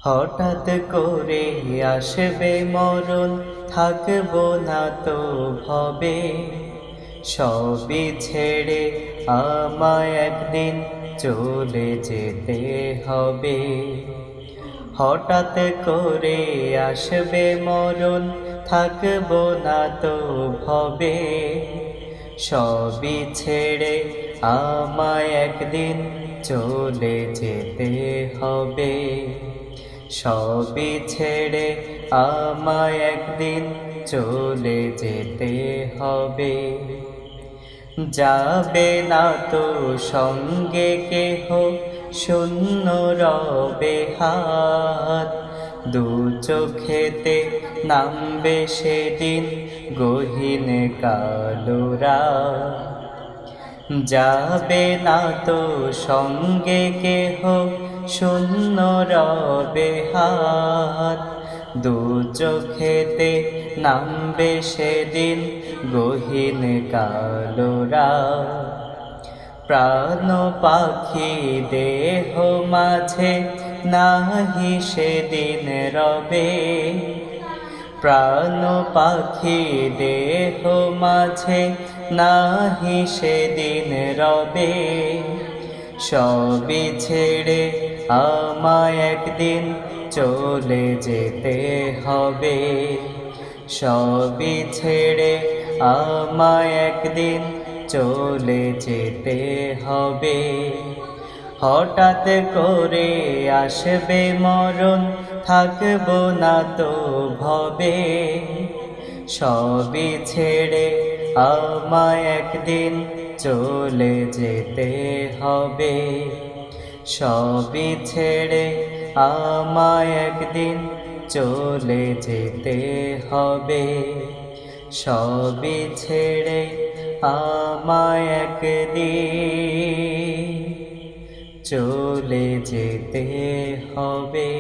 হঠাৎ করে আসবে মরণ, থাকবো না তো ভবে। সবই ছেড়ে আমায় একদিন চলে যেতে হবে। হঠাৎ করে আসবে মরণ, থাকবো না তো ভবে। সবই ছেড়ে আমায় একদিন চলে যেতে হবে। সবই ছেড়ে আমায় একদিন চলে যেতে হবে। যাবে না তো সঙ্গে কেহ, শূন্য রবে হাত। দু চোখেতে নামবে সেদিন গহীন কালো রাত। যাবে না তো সঙ্গে কেহ, শূন্য রবে হাত। দু চোখেতে নামবে সেদিন গহীন কালো রাত। প্রাণ পাখি দেহ মাঝে নাহি সেদিন রবে। প্রাণ পাখি দেহ মাঝে নাহি সেদিন রবে। সবই ছেড়ে আমায় একদিন চলে যেতে হবে। সবই ছেড়ে আমায় একদিন চলে যেতে হবে। হঠাৎ করে আসবে মরণ, থাকবো না তো ভবে। সবই ছেড়ে আমায় একদিন চলে যেতে হবে। সবই ছেড়ে আমায় একদিন চলে যেতে হবে। সবই ছেড়ে আমায় একদিন চলে যেতে হবে।